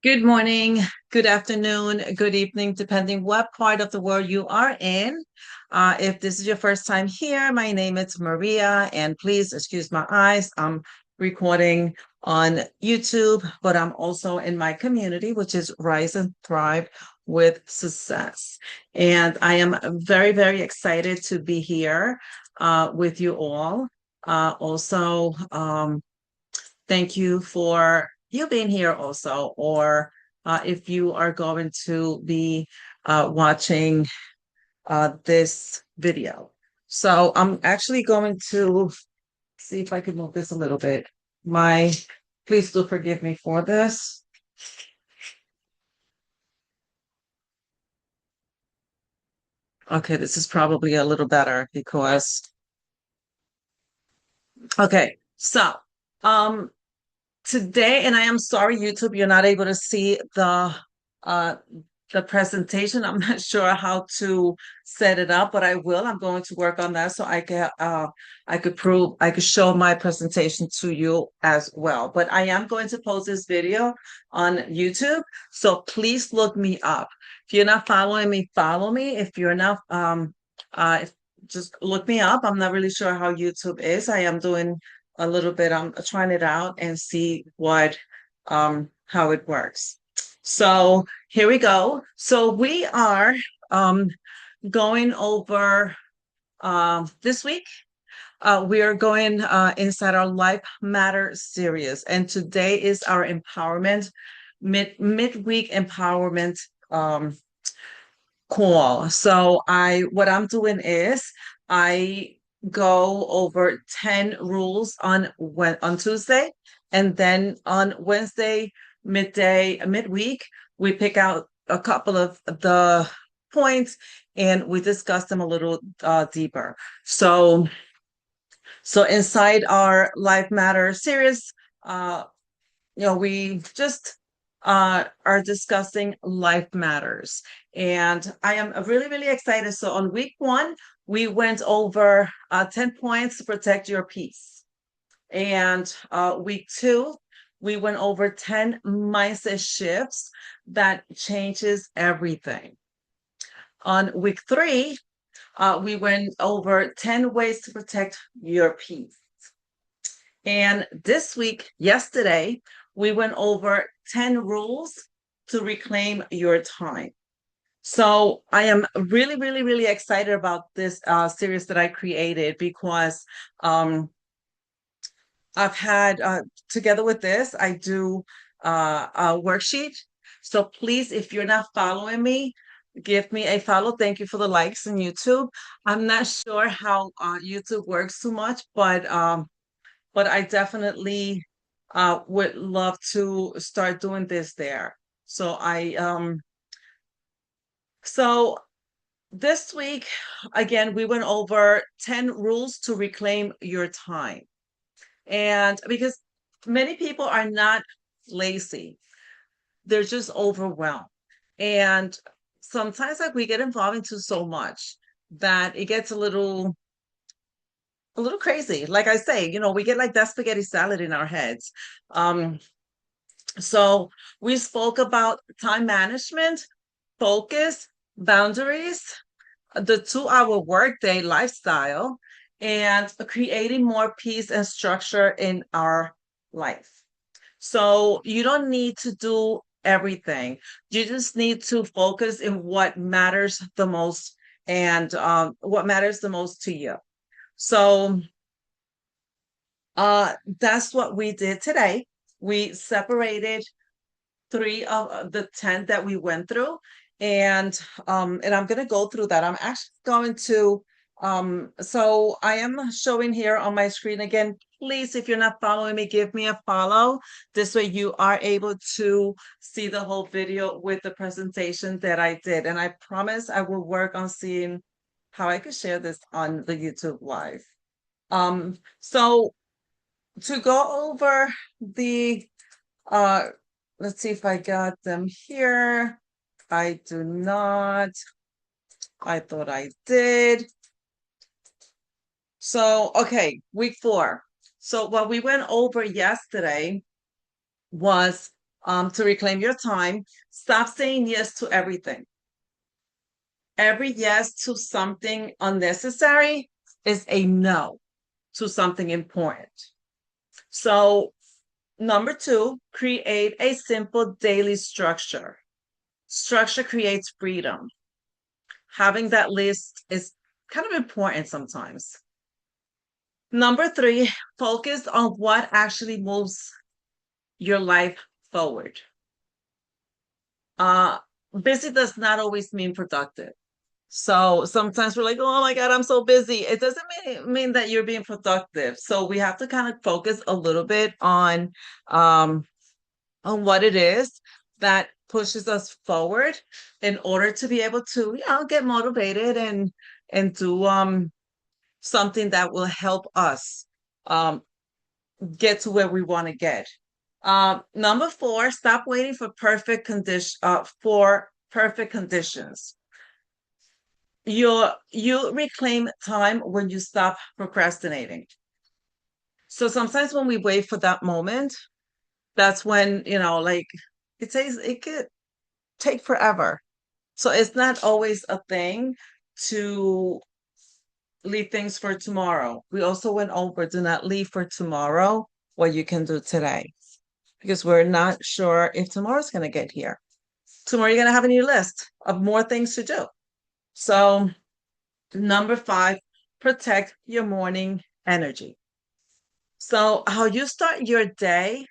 Good morning, good afternoon, good evening, depending what part of the world you are in. If this is your first time here, my name is Maria, and please excuse my eyes. I'm recording on YouTube, but I'm also in my community, which is Rise and Thrive with Success. And I am very, very excited to be here with you all. Thank you for you being here also, or if you are going to be watching this video. So I'm actually going to see if I can move this a little bit. Please do forgive me for this. Okay, this is probably a little better because, okay, so um, today, and I am sorry, YouTube, you're not able to see uh, the presentation. I'm not sure how to set it up, but I will. I'm going to work on that so I could show my presentation to you as well. But I am going to post this video on YouTube, so please look me up. If you're not following me, follow me. If you're not, just look me up. I'm not really sure how YouTube is. I am doing a little bit. I'm trying it out and see how it works. So here we go. So we are um, going over this week. We are going inside our Life Matter series, and today is our empowerment midweek empowerment call. So what I'm doing is I go over 10 rules on Tuesday, and then on Wednesday midweek we pick out a couple of the points and we discuss them a little deeper. So inside our Life Matter series, uh we just are discussing life matters. And I am really, really excited. So on week one, we went over 10 points to protect your peace. And week two, we went over 10 mindset shifts that changes everything. On week three, we went over 10 ways to protect your peace. And this week, yesterday, we went over 10 rules to reclaim your time. So I am really, really, really excited about this series that I created because I've had, together with this, I do a worksheet. So please, if you're not following me, give me a follow. Thank you for the likes on YouTube. I'm not sure how YouTube works too much, but I definitely would love to start doing this there. So so this week again we went over 10 rules to reclaim your time. And because many people are not lazy, they're just overwhelmed. And sometimes like we get involved into so much that it gets a little crazy. Like I say, we get like that spaghetti salad in our heads. Um, so we spoke about time management, focus, boundaries, the 2-hour workday lifestyle, and creating more peace and structure in our life. So you don't need to do everything. You just need to focus in what matters the most and what matters the most to you. So that's what we did today. We separated 3 of the 10 that we went through, and I'm going to go through that. I'm actually going to so I am showing here on my screen again. Please, if you're not following me, give me a follow. This way you are able to see the whole video with the presentation that I did. And I promise I will work on seeing how I could share this on the YouTube live. So to go over the uh let's see if I got them here. I do not. I thought I did. So, okay, week 4. So what we went over yesterday was To reclaim your time, stop saying yes to everything. Every yes to something unnecessary is a no to something important. So, number two, create a simple daily structure. Structure creates freedom. Having that list is kind of important sometimes. Number three, focus on what actually moves your life forward. Uh, Busy does not always mean productive. So sometimes we're like, oh my God, I'm so busy. It doesn't mean that you're being productive. So we have to kind of focus a little bit um, on what it is that pushes us forward in order to be able to, get motivated and do something that will help us um, get to where we want to get. Number four, stop waiting for perfect conditions. You reclaim time when you stop procrastinating. So sometimes when we wait for that moment, that's when, like it could take forever. So it's not always a thing to leave things for tomorrow. We also went over do not leave for tomorrow what you can do today because we're not sure if tomorrow's going to get here. Tomorrow you're going to have a new list of more things to do. So, number five, protect your morning energy. So, how you start your day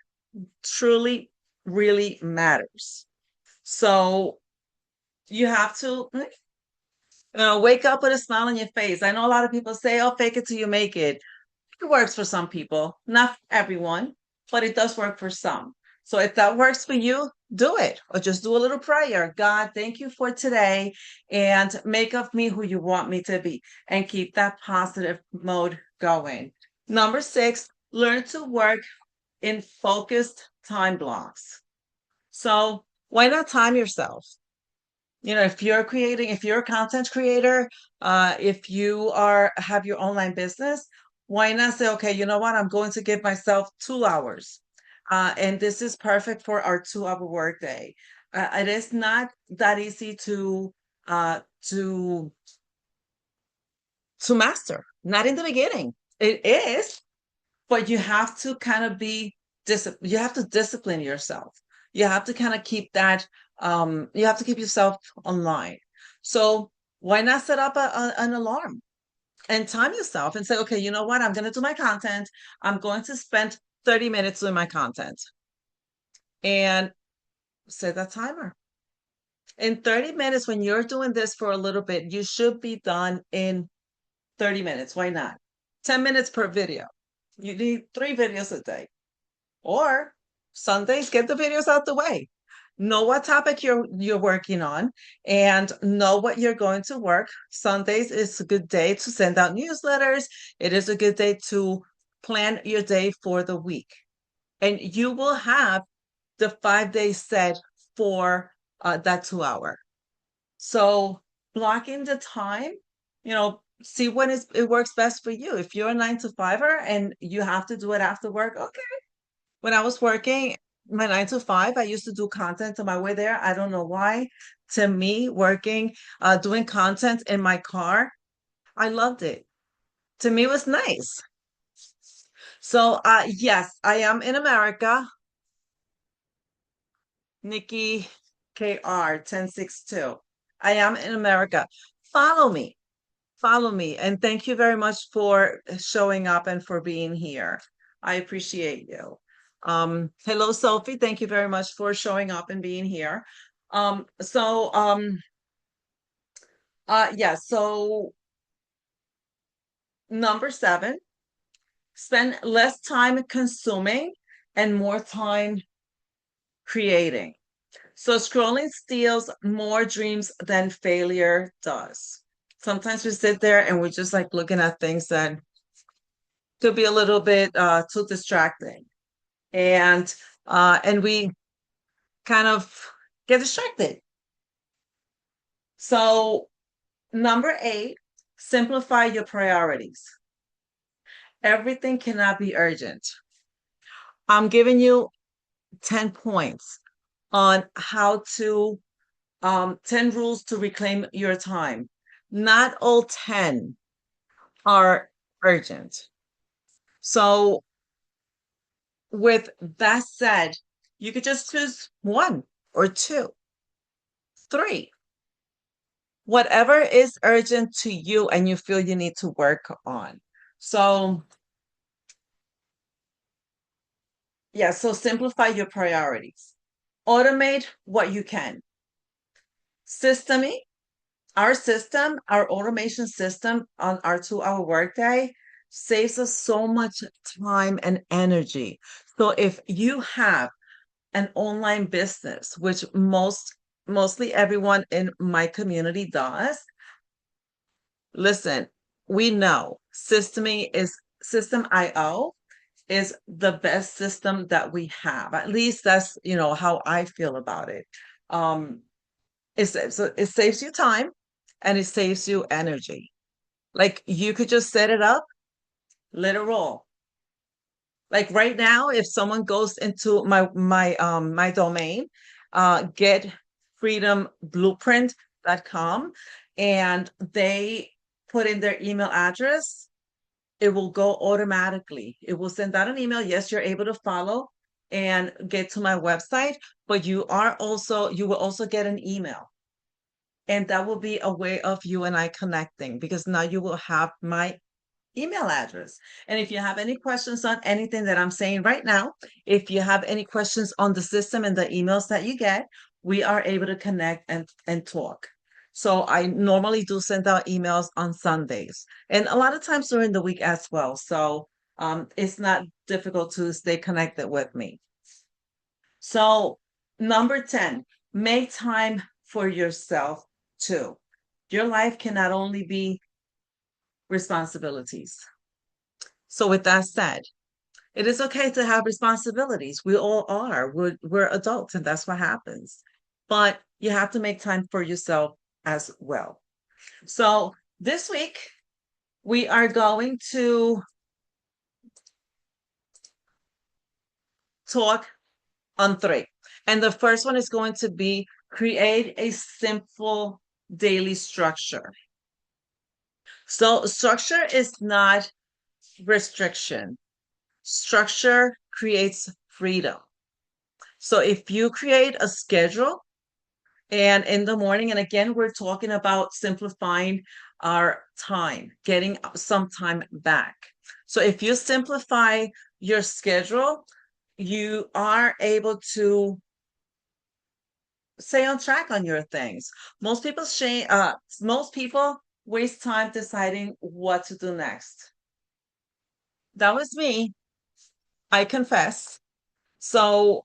truly, really matters. So, you have to wake up with a smile on your face. I know a lot of people say, oh, fake it till you make it. It works for some people, not everyone, but it does work for some. So if that works for you, do it or just do a little prayer. God, thank you for today and make of me who you want me to be and keep that positive mode going. Number six, learn to work in focused time blocks. So why not time yourself? If you're a content creator, if you have your online business, why not say, okay, you know what, I'm going to give myself 2 hours, and this is perfect for our 2 hour workday. It is not that easy uh to to master, not in the beginning. It is, but you have to kind of you have to discipline yourself. You have to kind of keep that you have to keep yourself online. So why not set up an alarm and time yourself and say, okay, you know what, I'm going to do my content. I'm going to spend 30 minutes doing my content and set that timer. In 30 minutes, when you're doing this for a little bit, you should be done in 30 minutes. Why not? 10 minutes per video. You need 3 videos a day. Or Sundays, get the videos out the way. Know what topic you're working on and know what you're going to work. Sundays is a good day to send out newsletters. It is a good day to plan your day for the week. And you will have the 5 days set for that 2 hour. So blocking the time, see when it works best for you. If you're a 9 to 5er and you have to do it after work, okay. When I was working my 9 to 5, I used to do content on my way there. I don't know why. To me, doing content in my car, I loved it. To me, it was nice. So, yes, I am in America. Nikki KR 1062. I am in America. Follow me. Follow me. And thank you very much for showing up and for being here. I appreciate you. Hello, Sophie. Thank you very much for showing up and being here. So yeah, so number seven, spend less time consuming and more time creating. So scrolling steals more dreams than failure does. Sometimes we sit there and we're just like looking at things that could be a little bit too distracting. And we kind of get distracted. So number eight, simplify your priorities. Everything cannot be urgent. I'm giving you 10 points on how to 10 rules to reclaim your time. Not all 10 are urgent. So, with that said, you could just choose one or two, three, whatever is urgent to you and you feel you need to work on. So, yeah, so simplify your priorities. Automate what you can. Systemy, our system, our automation system on our 2 hour workday saves us so much time and energy. So if you have an online business, which mostly everyone in my community does, listen, we know System.io is the best system that we have. At least that's, how I feel about it. Um, so it saves you time and it saves you energy. Like you could just set it up, let it roll. Like right now, if someone goes into my domain, getfreedomblueprint.com, and they put in their email address, it will go automatically. It will send out an email. Yes, you're able to follow and get to my website, but you will also get an email. And that will be a way of you and I connecting because now you will have my email address. And if you have any questions on anything that I'm saying right now, if you have any questions on the system and the emails that you get, we are able to connect and talk. So I normally do send out emails on Sundays and a lot of times during the week as well. So it's not difficult to stay connected with me. So number 10, make time for yourself too. Your life cannot only be responsibilities. So with that said, it is okay to have responsibilities. We all are. We're adults, and that's what happens. But you have to make time for yourself as well. So this week, we are going to talk on three. And the first one is going to be create a simple daily structure. So structure is not restriction. Structure creates freedom. So if you create a schedule and in the morning, and again, we're talking about simplifying our time, getting some time back. So if you simplify your schedule, you are able to stay on track on your things. Most people waste time deciding what to do next. That was me, I confess. So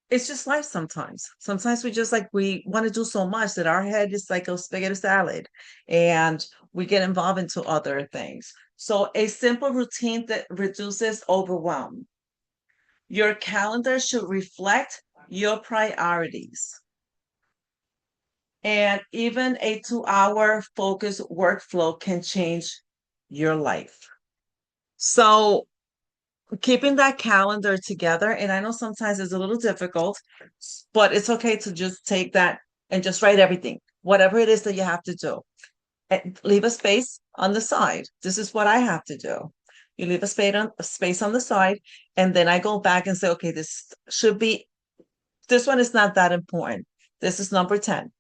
it's just life sometimes. Sometimes we just like we want to do so much that our head is like a spaghetti salad and we get involved into other things. So a simple routine that reduces overwhelm. Your calendar should reflect your priorities. And even a 2 hour focused workflow can change your life. So keeping that calendar together, and I know sometimes it's a little difficult, but it's okay to just take that and just write everything, whatever it is that you have to do. And leave a space on the side. This is what I have to do. You leave a space on the side, and then I go back and say, okay, this one is not that important. This is number 10.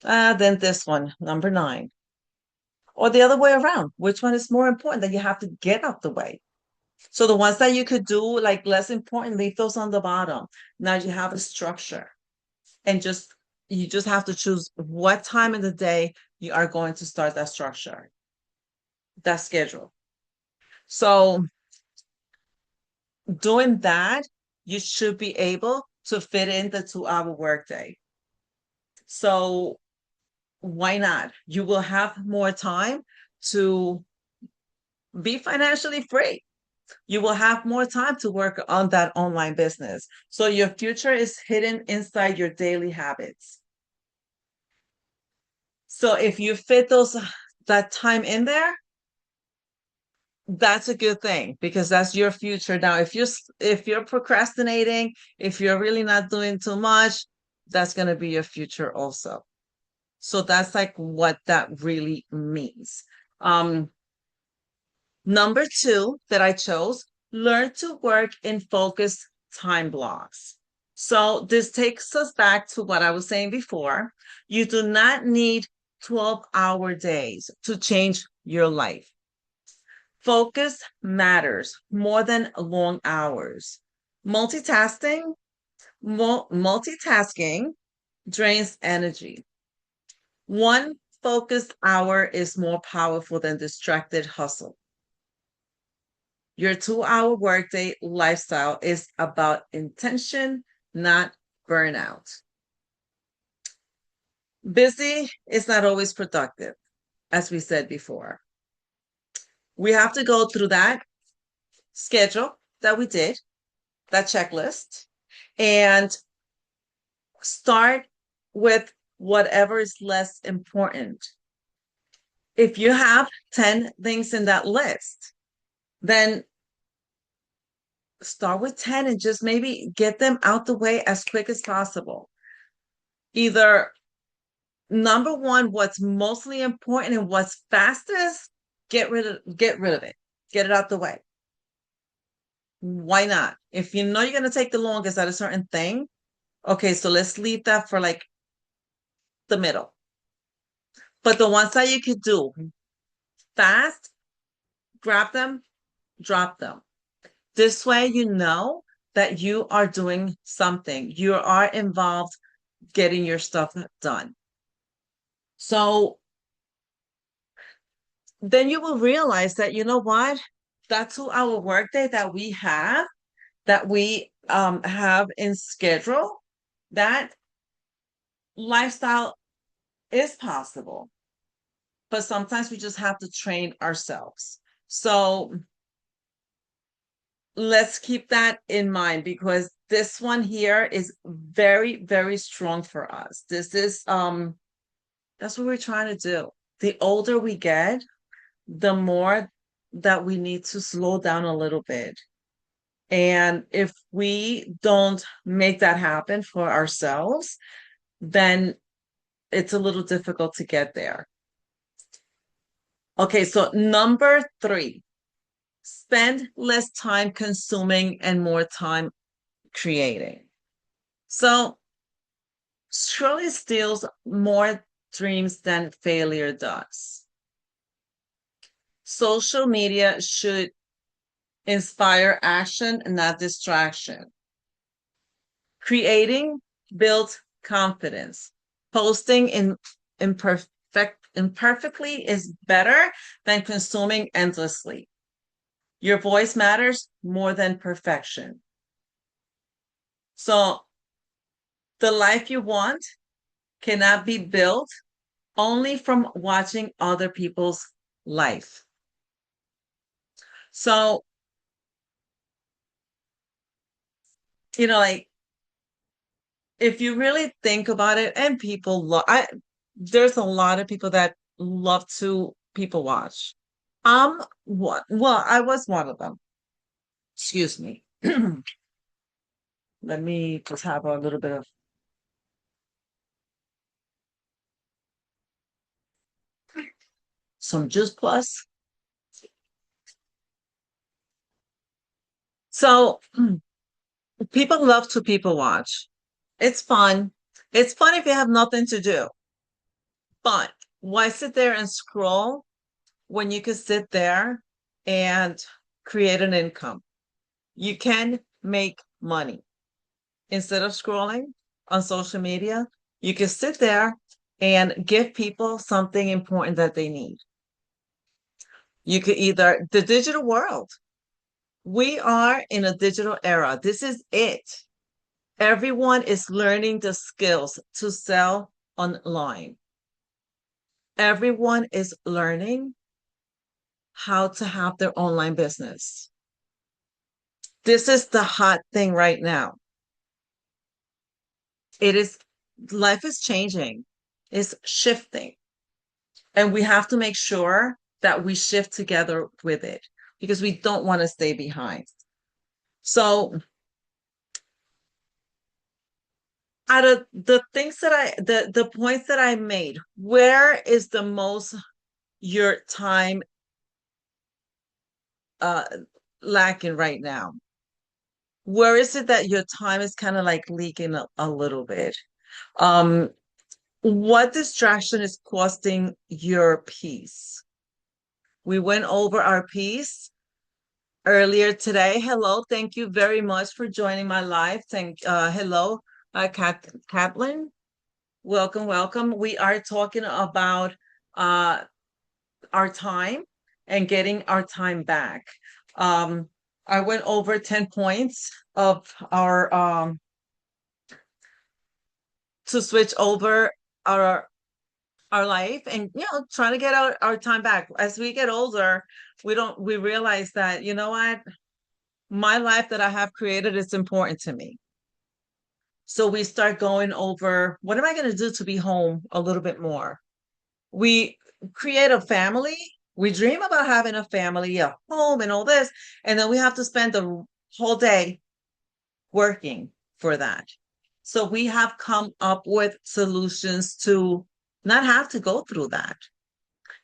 Then this one, number 9. Or the other way around. Which one is more important that you have to get out the way? So the ones that you could do like less important, leave those on the bottom. Now you have a structure and you just have to choose what time in the day you are going to start that structure, that schedule. So doing that, you should be able to fit in the 2 hour workday. So why not? You will have more time to be financially free. You will have more time to work on that online business. So your future is hidden inside your daily habits. So if you fit that time in there, that's a good thing because that's your future now. If you're procrastinating, if you're really not doing too much, that's going to be your future also. So that's like what that really means. Um, Number two that I chose, learn to work in focused time blocks. So this takes us back to what I was saying before. You do not need 12-hour days to change your life. Focus matters more than long hours. Multitasking, multitasking drains energy. One focused hour is more powerful than distracted hustle. Your 2-hour workday lifestyle is about intention, not burnout. Busy is not always productive, as we said before. We have to go through that schedule that we did, that checklist, and start with whatever is less important. If you have 10 things in that list, then start with 10 and just maybe get them out the way as quick as possible. Either number one, what's mostly important and what's fastest, get rid of it. Get it out the way. Why not? If you know you're going to take the longest at a certain thing, okay, so let's leave that for like the middle. But the ones that you could do fast, grab them, drop them. This way, you know that you are doing something. You are involved getting your stuff done. So then you will realize that, you know what? That 2-hour workday that we have in schedule, that lifestyle is possible. But sometimes we just have to train ourselves. So let's keep that in mind because this one here is very, very strong for us. This is that's what we're trying to do. The older we get, the more that we need to slow down a little bit. And if we don't make that happen for ourselves, then it's a little difficult to get there. Okay, so number three, spend less time consuming and more time creating. So surely steals more dreams than failure does. Social media should inspire action and not distraction. Creating builds confidence. Posting in imperfectly is better than consuming endlessly. Your voice matters more than perfection. So the life you want cannot be built only from watching other people's life. So, like if you really think about it, and there's a lot of people that love to people watch. Well, I was one of them. Excuse me. Let me just have a little bit of some Juice Plus. So people love to people watch. It's fun. It's fun if you have nothing to do. But why sit there and scroll when you can sit there and create an income? You can make money. Instead of scrolling on social media, you can sit there and give people something important that they need. You could either, the digital world, we are in a digital era. This is it. Everyone is learning the skills to sell online. Everyone is learning how to have their online business. This is the hot thing right now. Life is changing, it's shifting. And we have to make sure that we shift together with it. because we don't want to stay behind. So out of the things that the points that I made, where is the most your time uh lacking right now? Where is it that your time is kind of like leaking a little bit? Um, what distraction is costing your peace? We went over our peace earlier today. Hello, thank you very much for joining my live. Hello, Kathleen. Welcome, welcome. We are talking about uh, our time and getting our time back. Um, I went over 10 points of our to switch over our our life and trying to get our time back. As we get older, we realize that, you know what, my life that I have created is important to me. So we start going over, what am I going to do to be home a little bit more? We create a family. We dream about having a family, a home, and all this. And then we have to spend the whole day working for that. So we have come up with solutions to not have to go through that.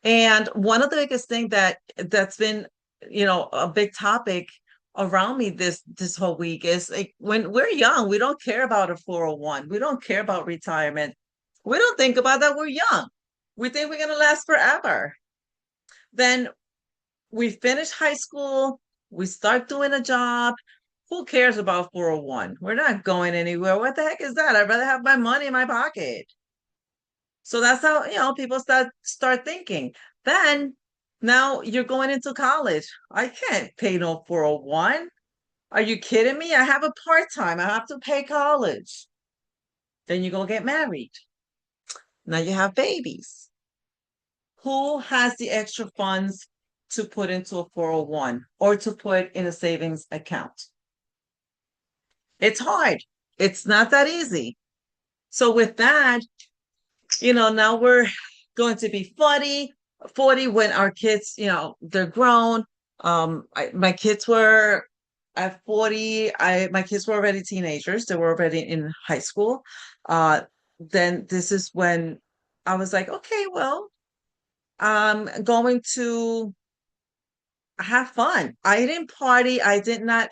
And one of the biggest thing that's been, a big topic around me this whole week is like, when we're young, we don't care about a 401. We don't care about retirement. We don't think about that. We're young. We think we're gonna last forever. Then we finish high school, we start doing a job. Who cares about 401? We're not going anywhere. What the heck is that? I'd rather have my money in my pocket. So that's how, people start thinking. Then now you're going into college. I can't pay no 401. Are you kidding me? I have a part-time. I have to pay college. Then you go get married. Now you have babies. Who has the extra funds to put into a 401 or to put in a savings account? It's hard. It's not that easy. So with that, now we're going to be 40 when our kids, they're grown. My kids were at 40, my kids were already teenagers. They were already in high school. Then this is when I was like, okay, well, I'm going to have fun. I didn't party. I did not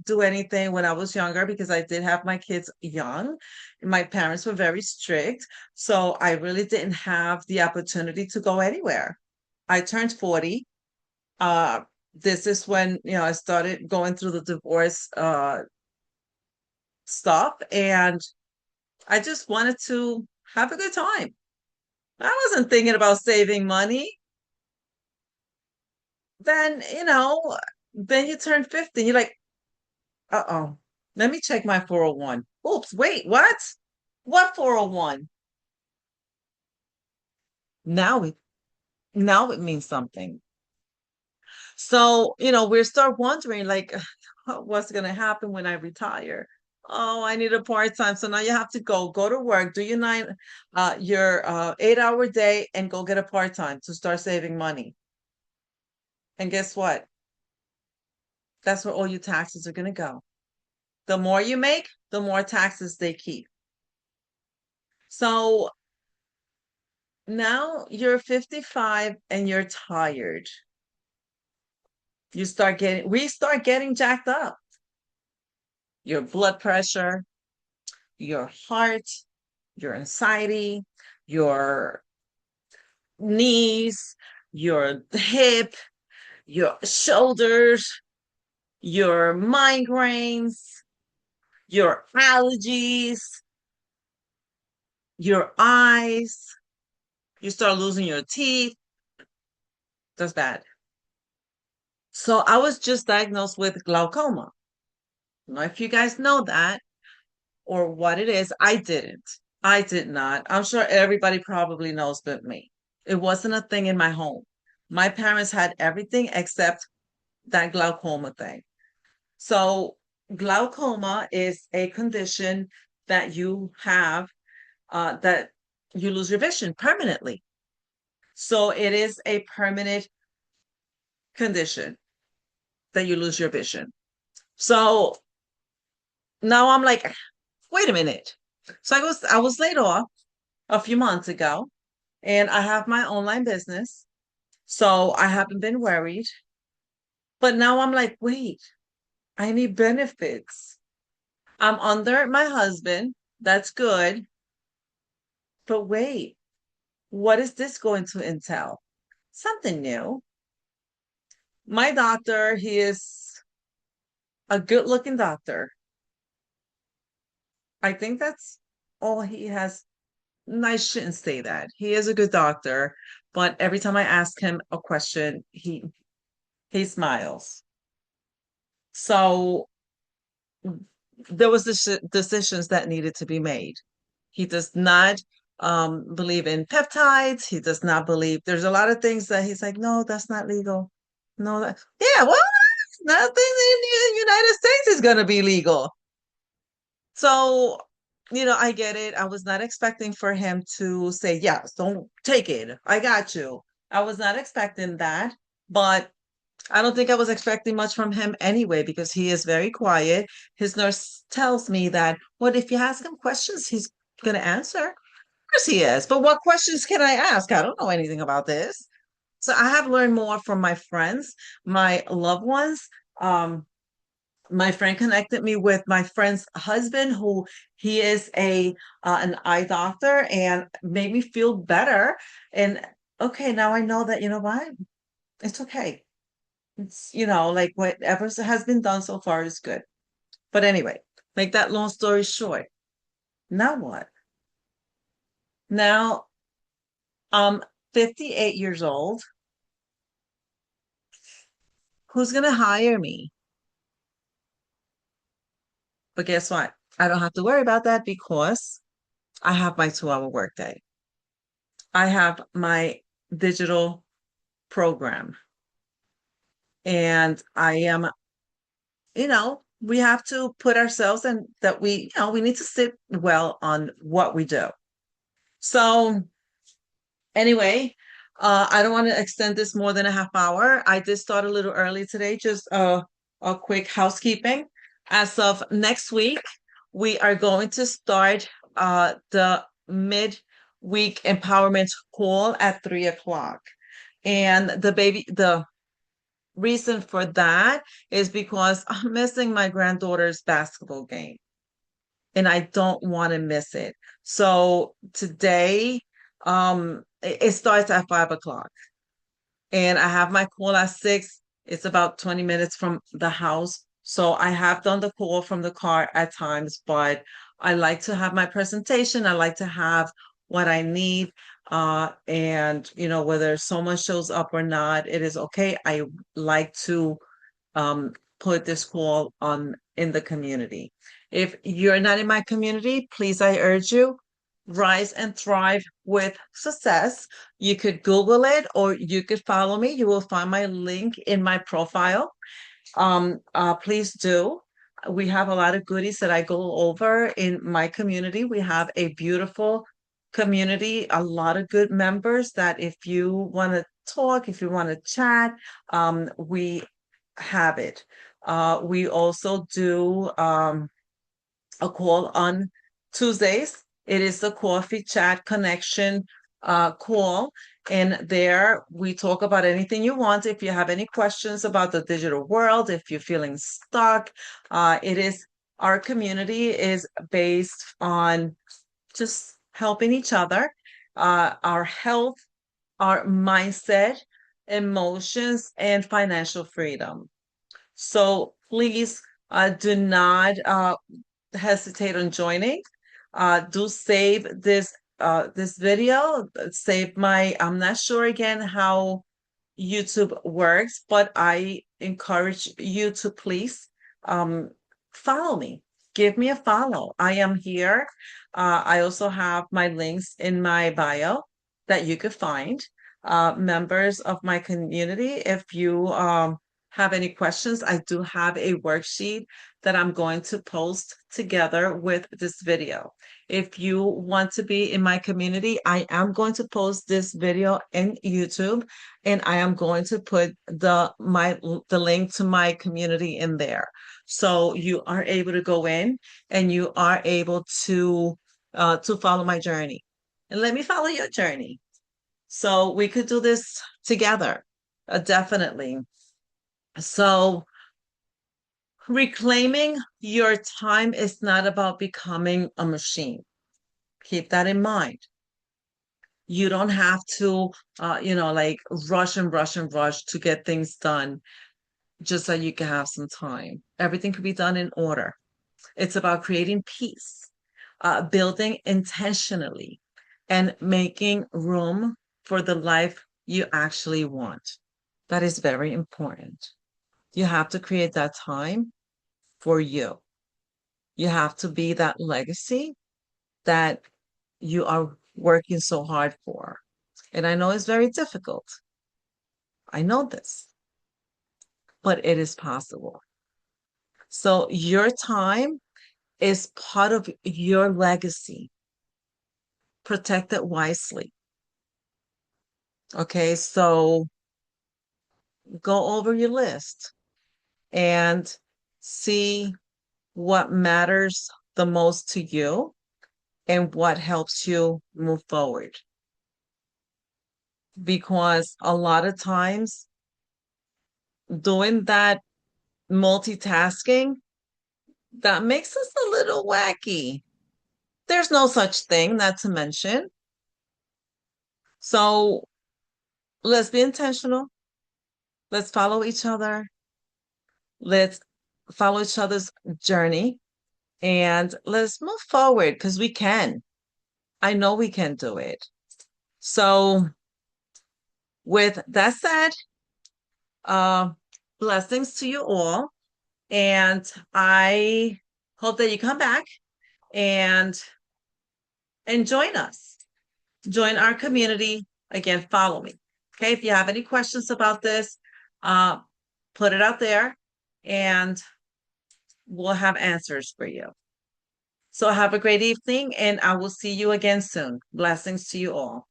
do anything when I was younger because I did have my kids young. My parents were very strict. So I really didn't have the opportunity to go anywhere. I turned 40. Uh, this is when, I started going through the divorce stuff. And I just wanted to have a good time. I wasn't thinking about saving money. Then, then you turn 50 and you're like, uh-oh, let me check my 401. Oops, wait, what? What 401? Now it now it means something. So, we start wondering like what's gonna happen when I retire? Oh, I need a part-time. So now you have to go to work, do your 8-hour day and go get a part-time to start saving money. And guess what? That's where all your taxes are gonna go. The more you make, the more taxes they keep. So now you're 55 and you're tired. We start getting jacked up. Your blood pressure, your heart, your anxiety, your knees, your hip, your shoulders, your migraines, your allergies, your eyes. You start losing your teeth. That's bad. So I was just diagnosed with glaucoma. I don't know if you guys know that or what it is. I didn't. I did not. I'm sure everybody probably knows but me. It wasn't a thing in my home. My parents had everything except that glaucoma thing. So glaucoma is a condition that you have that you lose your vision permanently. So it is a permanent condition. that you lose your vision. So now I'm like, wait a minute. So I was laid off a few months ago, and I have my online business. So I haven't been worried. But now I'm like, wait, I need benefits. I'm under my husband. That's good. But wait, what is this going to entail? Something new. My doctor, he is a good looking doctor. I think that's all he has. I shouldn't say that. He is a good doctor, but every time I ask him a question, he smiles. So there was decisions that needed to be made. He does not believe in peptides. He does not believe. There's a lot of things that he's like, no, that's not legal. No, that yeah, well, nothing in the United States is going to be legal. So, I get it. I was not expecting for him to say, yes, don't take it. I got you. I was not expecting that, but I don't think I was expecting much from him anyway because he is very quiet. His nurse tells me that, what if you ask him questions, he's going to answer. Of course he is. But what questions can I ask? I don't know anything about this. So I have learned more from my friends, my loved ones. My friend connected me with my friend's husband, who he is a an eye doctor, and made me feel better. And okay, now I know that what, it's okay. It's like whatever has been done so far is good. But anyway, make that long story short. Now what? Now I'm 58 years old. Who's gonna hire me? But guess what? I don't have to worry about that because I have my 2-hour workday. I have my digital program. And I am, we have to put ourselves in that we need to sit well on what we do. So anyway, I don't want to extend this more than a half hour. I did start a little early today, just a quick housekeeping. As of next week, we are going to start the mid-week empowerment call at 3 o'clock. And the reason for that is because I'm missing my granddaughter's basketball game and I don't want to miss it. So today, it starts at 5 o'clock and I have my call at 6. It's about 20 minutes from the house. So I have done the call from the car at times, but I like to have my presentation. I like to have what I need. And whether someone shows up or not, it is okay. I like to put this call on in the community. If you're not in my community, please, I urge you, rise and thrive with success. You could Google it or you could follow me. You will find my link in my profile. Please do. We have a lot of goodies that I go over in my community. We have a beautiful community, a lot of good members that if you want to talk, if you want to chat, we have it. We also do a call on Tuesdays. It is the Coffee Chat Connection call. And there we talk about anything you want. If you have any questions about the digital world, if you're feeling stuck, our community is based on just helping each other, our health, our mindset, emotions, and financial freedom. So please do not hesitate on joining. Do save this video. Save I'm not sure again how YouTube works, but I encourage you to please follow me. Give me a follow. I am here. I also have my links in my bio that you could find. Members of my community, if you have any questions, I do have a worksheet that I'm going to post together with this video. If you want to be in my community, I am going to post this video in YouTube, and I am going to put the link to my community in there. So you are able to go in and you are able to follow my journey. And let me follow your journey. So we could do this together, definitely. So reclaiming your time is not about becoming a machine. Keep that in mind. You don't have to, like rush and rush and rush to get things done just so you can have some time. Everything can be done in order. It's about creating peace, building intentionally, and making room for the life you actually want. That is very important. You have to create that time for you. You have to be that legacy that you are working so hard for. And I know it's very difficult. I know this, but it is possible. So your time is part of your legacy. Protect it wisely. Okay, so go over your list and see what matters the most to you and what helps you move forward. Because a lot of times doing that multitasking, that makes us a little wacky. There's no such thing, not to mention. So let's be intentional. Let's follow each other. Let's follow each other's journey and let's move forward because we can. I know we can do it. So, with that said, uh, blessings to you all. And I hope that you come back and join us. Join our community. Again, follow me. Okay. If you have any questions about this, uh, put it out there and we'll have answers for you. So have a great evening and I will see you again soon. Blessings to you all.